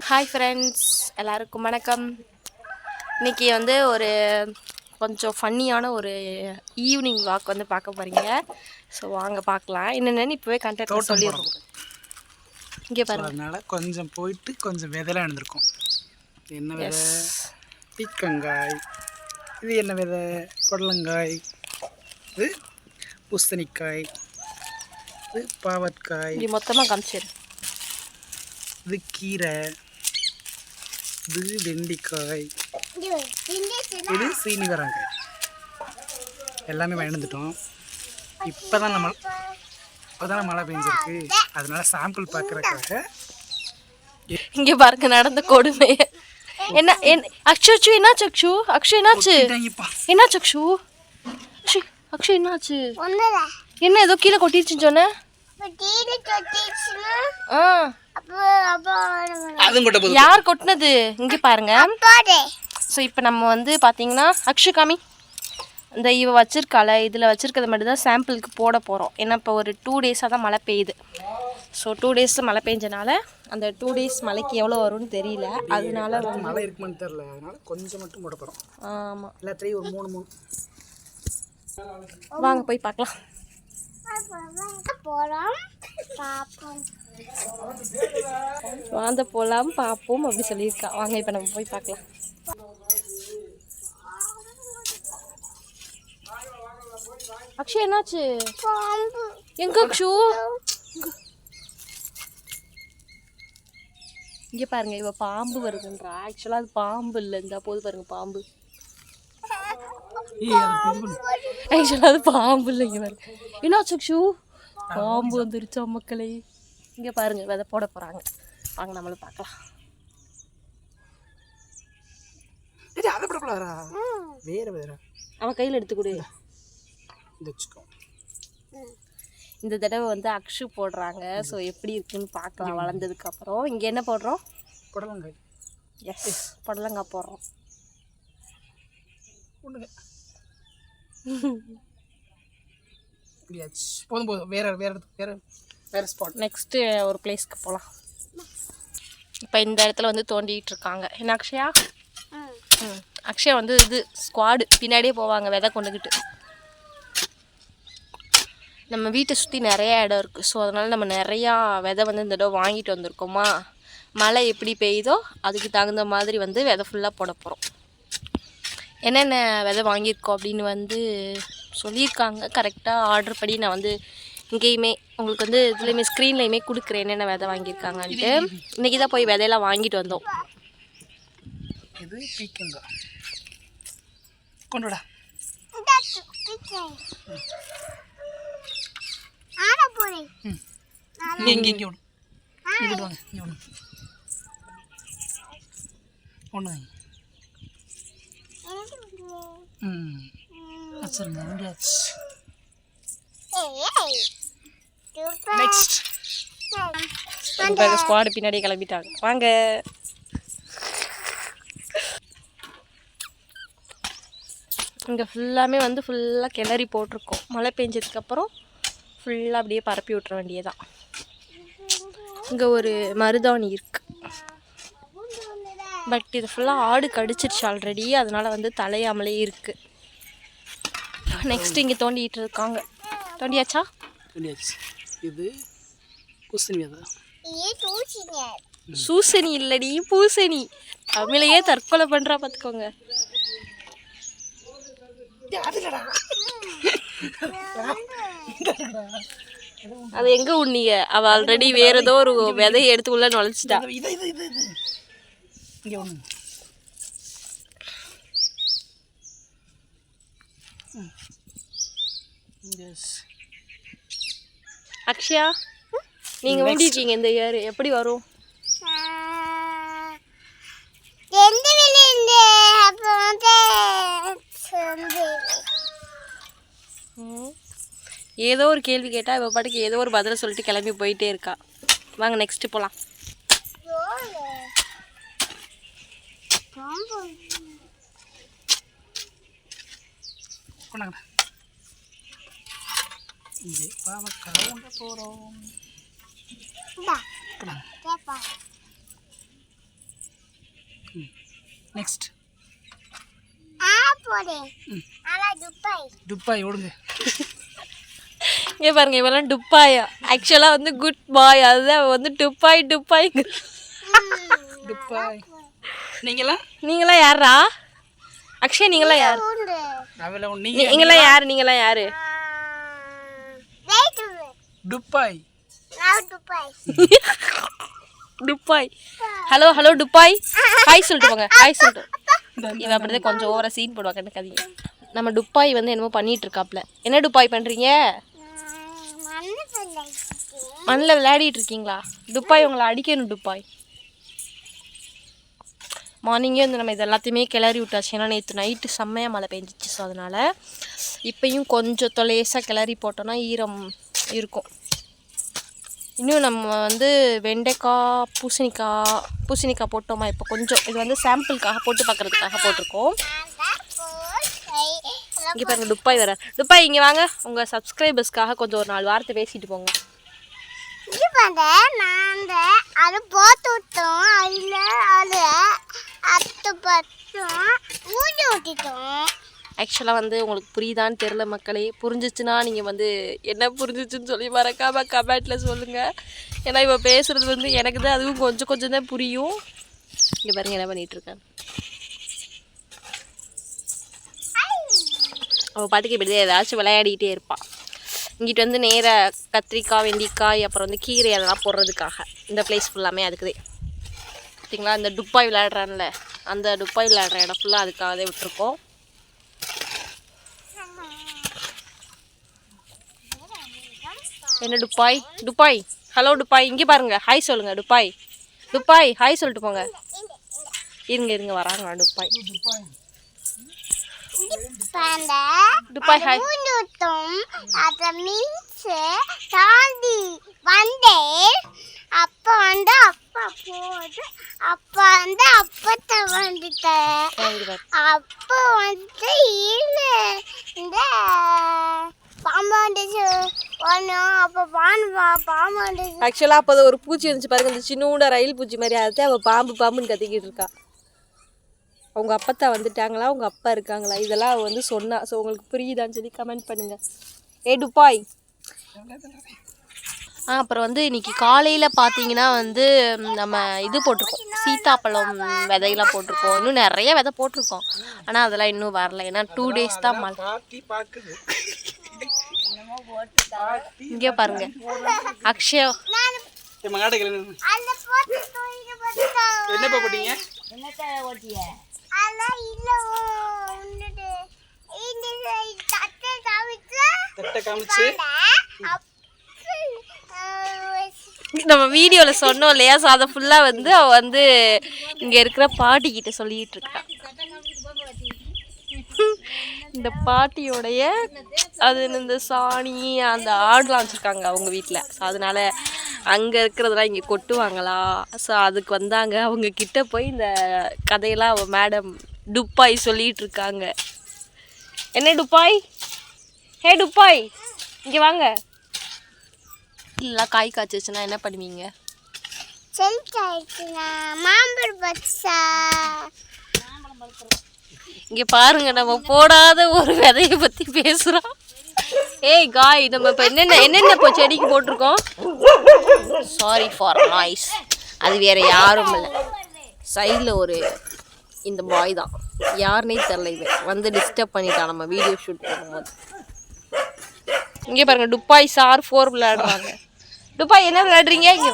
Hi friends, எல்லாருக்கும் வணக்கம். இன்றைக்கி வந்து ஒரு கொஞ்சம் ஃபன்னியான ஒரு ஈவினிங் வாக் வந்து பார்க்க போகிறீங்க. ஸோ வாங்க பார்க்கலாம். என்னென்னு இப்போவே கண்டெக்ட் சொல்லிடுறோம். இங்கே பாருங்க. அதனால் கொஞ்சம் போயிட்டு கொஞ்சம் விதைலாம் எழுந்திருக்கும். என்ன விதை? பீக்கங்காய். இது என்ன விதை? புடலங்காய். இது பூசணிக்காய். இது பாவற்காய். இது மொத்தமாக காமிச்சிரு. இது கீரை. இது வெண்டிக்காய். இது சீனிவரங்காய். எல்லாமே வளர்ந்துட்டோம். இப்போதான் மழை பெஞ்சிருக்கு. அதனால சாம்பிள் பார்க்குறதுக்காக இங்கே பாருங்க நடந்த கொடுமை. என்ன அக்ஷு என்னாச்சு? அக்ஷு என்னாச்சு? என்னாச்சு அக்ஷு? அக்ஷு என்னாச்சு? என்ன ஏதோ கீழே கொட்டிடுச்சுன்னு சொன்ன? யார் கொட்டினது? இங்கே பாருங்க. ஸோ இப்போ நம்ம வந்து பார்த்தீங்கன்னா அக்ஷு காமி இந்த இவ வச்சிருக்கால இதில் வச்சிருக்கிறது மட்டும்தான் சாம்பிளுக்கு போட போகிறோம். ஏன்னா இப்போ ஒரு 2 டேஸாக தான் மழை பெய்யுது. ஸோ 2 டேஸ் மழை பெஞ்சனால அந்த 2 டேஸ் மழைக்கு எவ்வளோ வரும்னு தெரியல. அதனால மழை இருக்குமான்னு தெரியல. அதனால கொஞ்சம் மட்டும் போட போகிறோம். ஆமாம், எல்லாத்தையும் ஒரு 3 வாங்க போய் பார்க்கலாம். வாங்க போகலாம் பார்ப்போம் அப்படி சொல்லியிருக்கா. வாங்க இப்போ நம்ம போய் பார்க்கலாம். அக்ஷு என்னாச்சு? எங்க அக்ஷு? இங்கே பாருங்க, இவ பாம்பு வருதுன்றா. ஆக்சுவலாக அது பாம்பு இல்லை. இந்த போது பாருங்க பாம்பு. ஆக்சுவலாக அது பாம்பு இல்லை. இங்கே பாருங்க என்னாச்சு அக்ஷு? பாம்பு வந்துருச்சா மக்களே? இங்கே பாருங்க விதை போட போகிறாங்க. வாங்க நம்மளும் பார்க்கலாம். அவன் கையில் எடுத்து கொடு. இந்த தடவை வந்து அக்ஷு போடுறாங்க. ஸோ எப்படி இருக்குன்னு பார்க்கலாம் வளர்ந்ததுக்கு அப்புறம். இங்கே என்ன போடுறோம்? புடலங்காய். எஸ், புடலங்காய் போடுறோம். போதும் வேற ஸ்பாட். நெக்ஸ்ட்டு ஒரு பிளேஸ்க்கு போகலாம். இப்போ இந்த இடத்துல வந்து தோண்டிகிட்டு இருக்காங்க. என்ன அக்ஷயா? அக்ஷயா வந்து இது ஸ்குவாடு பின்னாடியே போவாங்க விதை கொண்டுக்கிட்டு. நம்ம வீட்டை சுற்றி நிறையா இடம் இருக்குது. ஸோ அதனால் நம்ம நிறையா விதை வந்து இந்த இடம் வாங்கிட்டு வந்திருக்கோமா. மழை எப்படி பெய்யுதோ அதுக்கு தகுந்த மாதிரி வந்து விதை ஃபுல்லாக போட போகிறோம். என்னென்ன விதை வாங்கியிருக்கோம் அப்படின்னு வந்து சொல்லியிருக்காங்க. கரெக்டாக ஆர்டர் படி நான் வந்து இங்கேயுமே உங்களுக்கு வந்து இதுலேயுமே ஸ்க்ரீன்லேயுமே கொடுக்குறேன் என்னென்ன விதை வாங்கியிருக்காங்கன்ட்டு. இன்றைக்கி தான் போய் விதையெல்லாம் வாங்கிட்டு வந்தோம். இது பீக்கங்காய். கொண்டுடா. இங்கே ஒன்று இங்கிட்டு வாங்க. இங்கே ஒன்று வச்சுருங்க. முடியாச்சு. நெக்ஸ்ட் ஸ்குவாடு பின்னாடியே கிளம்பிட்டாங்க. வாங்க. இங்கே ஃபுல்லாமே வந்து ஃபுல்லாக கிளறி போட்டிருக்கோம். மழை பெஞ்சதுக்கப்புறம் ஃபுல்லாக அப்படியே பரப்பி விட்டுற வேண்டியதான். இங்கே ஒரு மருதாணி இருக்குது. பட் இது ஃபுல்லாக ஆடு கடிச்சிருச்சு ஆல்ரெடி. அதனால் வந்து தலையாமலே இருக்குது. நெக்ஸ்ட் இங்கே தோண்டிகிட்டு இருக்காங்க. தோண்டியாச்சா? தோண்டியாச்சு. இது பூசணி விதை. சூசணி இல்லடி, பூசணி. தமிழையே தற்கொலை பண்ணுறா பார்த்துக்கோங்க. அது எங்க உண்ணிய? அவ ஆல்ரெடி வேற ஏதோ ஒரு விதையை எடுத்து உள்ள நுழைச்சிட்டா. அக்ஷயா, நீங்க ஊண்டிட்டீங்க இந்த இயர். எப்படி வரும்? ஏதோ ஒரு கேள்வி கேட்டால் இவ பாட்டுக்கு ஏதோ ஒரு பதிலை சொல்லிட்டு கிளம்பி போயிட்டே இருக்கா. வாங்க நெக்ஸ்ட்டு போகலாம். இங்கே பாவக்காய் உண்ட போகிறோம். நெக்ஸ்ட் போடு அல துப்பாய் ஓடுங்க. இங்கே பாருங்க இவெல்லாம் டுப்பாயா. ஆக்சுவலாக வந்து குட் பாய், அதுதான் வந்து டுப்பாய். துப்பாய். நீங்களாம் யாரா? அக்ஷய் நீங்களாம் யார்? நீங்களாம் யார்? நீங்களாம் யாரு? Dubai. Dubai. Hello hello Dubai. Hi சொல்லிட்டு போங்க. ஹாய் சொல்லிட்டு. இவன் அப்படிதான் கொஞ்சம் ஓவரா சீன் போடுவாங்க, கண்டுக்காதீங்க. நம்ம டுப்பாய் வந்து என்னமோ பண்ணிட்டு இருக்காப்ல. என்ன டுப்பாய் பண்றீங்க? மண்ணில் விளையாடிட்டு இருக்கீங்களா? டுப்பாய் உங்களை அடிக்கணும் டுப்பாய். மார்னிங்கே வந்து நம்ம இது எல்லாத்தையுமே கிளறி விட்டாச்சு. ஏன்னா நேற்று நைட்டு செம்மையாக மழை பெஞ்சிச்சு. ஸோ அதனால் இப்போயும் கொஞ்சம் தொலைசாக கிளறி போட்டோன்னா ஈரம் இருக்கும். இன்னும் நம்ம வந்து வெண்டைக்காய் பூசணிக்காய் போட்டோமா இப்போ கொஞ்சம். இது வந்து சாம்பிளுக்காக போட்டு பார்க்குறதுக்காக போட்டிருக்கோம். இங்கே பாருங்கள் டுப்பாய் வர. டுப்பாய் இங்கே வாங்க, உங்கள் சப்ஸ்கிரைபர்ஸ்க்காக கொஞ்சம் ஒரு 4 வார்த்தை பேசிட்டு போங்க. அது போட்டு விட்டோம், ஊட்டிட்டோம். ஆக்சுவலாக வந்து உங்களுக்கு புரியுதான்னு தெரில மக்களே. புரிஞ்சிச்சுன்னா நீங்கள் வந்து என்ன புரிஞ்சிச்சுன்னு சொல்லி மறக்காமல் கமெண்ட்டில் சொல்லுங்கள். ஏன்னா இப்போ பேசுகிறது வந்து எனக்கு தான் அதுவும் கொஞ்சம் தான் புரியும். இங்கே பாருங்கள் என்ன பண்ணிகிட்ருக்கேன். அவள் பாட்டுக்கு இப்படி தான் ஏதாச்சும் விளையாடிக்கிட்டே இருப்பாள். இங்கிட்டு வந்து நேராக கத்திரிக்காய், வெண்டிக்காய், அப்புறம் வந்து கீரை அதெல்லாம் போடுறதுக்காக இந்த பிளேஸ் ஃபுல்லாமே அதுக்குதே. பார்த்தீங்களா இந்த டுப்பாய் விளையாடுறான்ல, அந்த டுப்பாய் விளையாடுற இடம் ஃபுல்லாக அதுக்காகவே விட்டுருக்கோம். என்ன டுப்பாய் ஹலோ டுப்பாய் இங்கே பாருங்க. ஹாய் சொல்லுங்க டுப்பாய் ஹாய் சொல்லிட்டு போங்க. இருங்க வராங்க டுப்பாய். ஹாய். ஆக்சுவலாக அப்போ ஒரு பூச்சி இருந்துச்சு பாருங்க, இந்த சின்னூட ரயில் பூச்சி மாதிரி. அதை அவள் பாம்புன்னு கத்திக்கிட்டு இருக்கா. அவங்க அப்பத்தா வந்துட்டாங்களா, அவங்க அப்பா இருக்காங்களா, இதெல்லாம் அவள் வந்து சொன்னா. ஸோ உங்களுக்கு புரியுதான்னு சொல்லி கமெண்ட் பண்ணுங்கள். டுப்பாய். அப்புறம் வந்து இன்றைக்கி காலையில் பார்த்தீங்கன்னா வந்து நம்ம இது போட்டிருக்கோம், சீத்தாப்பழம் விதையெல்லாம் போட்டிருக்கோம். இன்னும் நிறைய விதை போட்டிருக்கோம், ஆனால் அதெல்லாம் இன்னும் வரல. ஏன்னா 2 days தான் மழை. இங்கே பாருங்க அக்ஷயா. என்னப்பா போட்டீங்க? நம்ம வீடியோவில் சொன்னோம் இல்லையா, ஸோ அதை ஃபுல்லாக வந்து அவள் வந்து இங்கே இருக்கிற பாட்டிக்கிட்ட சொல்லிகிட்டு இருக்கா. இந்த பாட்டியோடைய அது இந்த சாணி அந்த ஆடுலாம் வச்சுருக்காங்க அவங்க வீட்டில். ஸோ அதனால் அங்கே இருக்கிறதெல்லாம் இங்கே கொட்டுவாங்களா. ஸோ அதுக்கு வந்தாங்க. அவங்க கிட்ட போய் இந்த கதையெல்லாம் அவள் மேடம் டுப்பாய் சொல்லிகிட்டு இருக்காங்க. என்ன டுப்பாய்? ஹே டுப்பாய் இங்கே வாங்க. இல்லை காய் காய்ச்சிச்சுன்னா என்ன பண்ணுவீங்க? இங்கே பாருங்க, நம்ம போடாத ஒரு விதையை பற்றி பேசுகிறோம். ஏய் காய், நம்ம இப்போ என்னென்ன இப்போ செடிக்கு போட்டிருக்கோம். சாரி ஃபார் நாய்ஸ், அது வேறு யாரும் இல்லை, சைடில் ஒரு இந்த பாய் தான், யாருன்னே தெரில. இவன் வந்து டிஸ்டர்ப் பண்ணிட்டான் நம்ம வீடியோ ஷூட் பண்ணும்போது. இங்கே பாருங்க டுப்பாய் சார் 4 விளையாடுறாங்க. டுப்பாய் என்ன விளையாடுறீங்க? இங்கே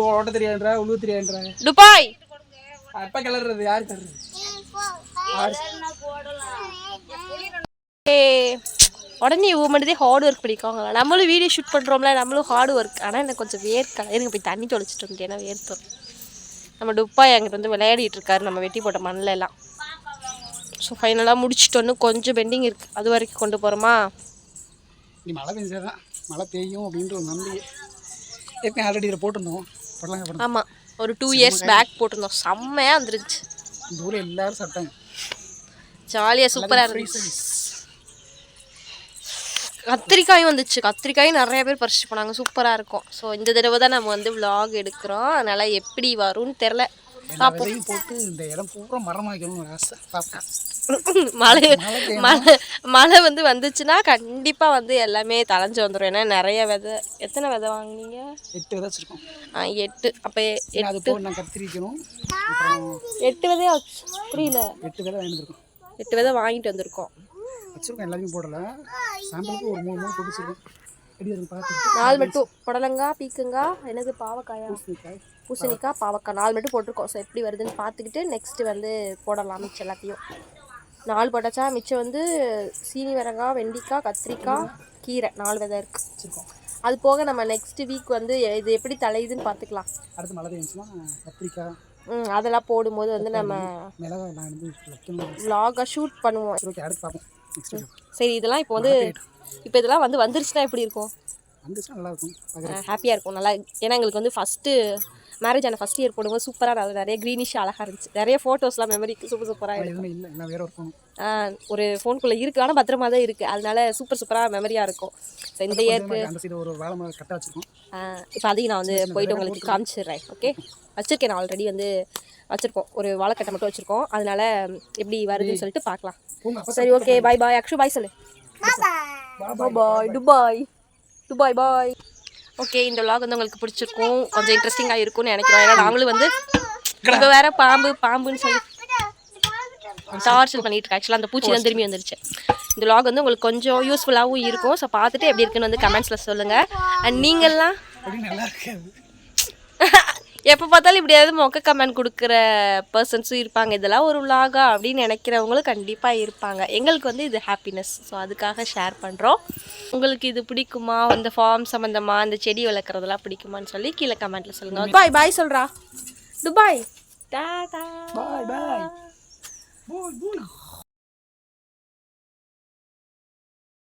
ஓட்ட தெரியாதுன்றா, உழுவு தெரியாதுன்றாங்க. டுப்பாய் அப்பா கிளறது யாரு கிளறது? உடனே இவங்க மட்டும் ஹார்ட் ஒர்க் பண்ணிக்காங்க. நம்மளும் வீடியோ ஷூட் பண்ணுறோம்ல, நம்மளும் ஹார்ட் ஒர்க். ஆனால் எனக்கு கொஞ்சம் வேர்க்க. எனக்கு போய் தண்ணி தொலைச்சிட்டு வந்து, ஏன்னா வேர்த்தோம். நம்ம டுப்பாய் அங்கிட்ட வந்து விளையாடிட்டு இருக்காரு நம்ம வெட்டி போட்ட மண்ணில் எல்லாம். ஸோ ஃபைனலாக முடிச்சுட்டோன்னு கொஞ்சம் பெண்டிங் இருக்குது, அது வரைக்கும் கொண்டு போகிறோமா. நீ மழை பெஞ்சாதான் மழை பெய்யும் அப்படின்ற ஒரு நம்பிக்கை. ஏற்கனவே ஆல்ரெடி இதில் போட்டிருந்தோம். ஆமாம், ஒரு 2 years பேக் போட்டிருந்தோம். செம்மையாக வந்துருச்சு. இந்த ஊரில் எல்லோரும் சாப்பிட்டாங்க. ஜாலியாக சூப்பராக இருந்துச்சு. கத்திரிக்காயும் வந்துச்சு. கத்திரிக்காயும் நிறைய பேர் பறிச்சுட்டு போனாங்க. சூப்பராக இருக்கும். ஸோ இந்த தடவை தான் நம்ம வந்து vlog எடுக்கிறோம். அதனால் எப்படி வரும்னு தெரில. எல்லா விதையும் போட்டு இந்த இடம் பூரா மரமாக்கணும்னு ஒரு ஆசை. பார்ப்போம். மழை வந்து வந்துச்சுன்னா கண்டிப்பாக வந்து எல்லாமே தளைஞ்சு வந்துடும். ஏன்னா நிறைய விதை. எத்தனை விதை வாங்கினீங்க? 8 விதை வச்சுருக்கோம். 8. அப்போ அது போக நான் கத்திரிக்கணும். அப்புறம் 8 விதையா? புரியல. 8 விதை வாங்கியிருக்கோம். 8 விதை வாங்கிட்டு வந்திருக்கோம். வச்சுருக்கோம். எல்லாத்தையும் போடலை. சாம்பிளுக்கு ஒரு 3 போட்டு வச்சுருக்கோம். எப்படி அது பார்த்து 4 மட்டும். புடலங்காய், பீக்கங்காய், என்னது பாவக்காயா, பூசணிக்காய், பாவக்காய் 4 மட்டும் போட்டிருக்கோம். ஸோ எப்படி வருதுன்னு பார்த்துக்கிட்டு நெக்ஸ்ட்டு வந்து போடலாம் மிச்சம் எல்லாத்தையும். 4 போட்டாச்சா? மிச்சம் வந்து சீனி வரங்காய், வெண்டிக்காய், கத்திரிக்காய், கீரை 4 விதை இருக்குது வச்சுருக்கோம். அது போக நம்ம நெக்ஸ்ட் வீக் வந்து இது எப்படி தலையுதுன்னு பார்த்துக்கலாம். அடுத்து மழை பெஞ்சுன்னா கத்திரிக்காய் அதெல்லாம் போடும்போது வந்து நம்ம மிளகாய் நான் வந்து வைக்கணும். vlog ஷூட் பண்ணுவோம். ஓகே, அடுத்து பார்ப்போம். சரி, இதெல்லாம் இப்போ வந்து இதெல்லாம் வந்து வந்துருச்சுன்னா எப்படி இருக்கும்? வந்துச்சுன்னா நல்லாயிருக்கும். ஹாப்பியாக இருக்கும் நல்லா. ஏன்னா எங்களுக்கு வந்து ஃபஸ்ட்டு மேரேஜ் ஆன ஃபஸ்ட் இயர் போடும்போது சூப்பராக நிறைய க்ரீனிஷ் அழகாக இருந்துச்சு. நிறைய ஃபோட்டோஸ்லாம் மெமரிக்கு சூப்பராக இருக்கும். எதுவுமே இல்லை, நான் வேற ஒரு ஃபோன் ஒரு ஃபோனுக்குள்ளே இருக்குது. ஆனால் பத்திரமா தான் இருக்குது. அதனால சூப்பராக மெமரியாக இருக்கும். ஸோ இந்த இயருக்கு அந்த சைடு ஒரு வேலை கட்ட வச்சுருக்கோம். இப்போ அதையும் நான் வந்து போயிட்டு உங்களுக்கு காமிச்சிடுறேன். ஓகே, வச்சுருக்கேன். நான் ஆல்ரெடி வந்து வச்சுருக்கோம். ஒரு வாழைக்கட்டை மட்டும் வச்சுருக்கோம். அதனால எப்படி வருதுன்னு சொல்லிட்டு பார்க்கலாம். சரி, ஓகே, பாய் பாய். அக்ஷு பாய் சொல்லு. பாய் துபாய். துபாய் பாய். ஓகே, இந்த vlog வந்து உங்களுக்கு பிடிச்சிருக்கும். கொஞ்சம் இன்ட்ரெஸ்டிங்காக இருக்கும்னு நினைக்கிறோம். ஏன்னா நாங்களும் வந்து இப்போ வேறு பாம்புன்னு சொல்லி டார்ச்சர் பண்ணிட்டு இருக்கேன். ஆக்சுவலாக அந்த பூச்சி தான் திரும்பி வந்துருச்சு. இந்த vlog வந்து உங்களுக்கு கொஞ்சம் யூஸ்ஃபுல்லாகவும் இருக்கும். ஸோ பார்த்துட்டு எப்படி இருக்குன்னு வந்து கமெண்ட்ஸில் சொல்லுங்கள். அண்ட் நீங்கள்லாம் நல்லா இருக்காது. எப்போ பார்த்தாலும் இப்படியாவது மொக்க கமெண்ட் கொடுக்குற பர்சன்ஸும் இருப்பாங்க. இதெல்லாம் ஒரு vlog-ஆ அப்படின்னு நினைக்கிறவங்களும் கண்டிப்பாக இருப்பாங்க. எங்களுக்கு வந்து இது ஹாப்பினஸ். ஸோ அதுக்காக ஷேர் பண்ணுறோம். உங்களுக்கு இது பிடிக்குமா? இந்த ஃபார்ம் சம்மந்தமாக இந்த செடி வளர்க்குறதெல்லாம் பிடிக்குமான்னு சொல்லி கீழே கமெண்ட்டில் சொல்லுங்கள். பாய் பாய் சொல்கிறா. துபாய். டாடா. பாய் பாய்.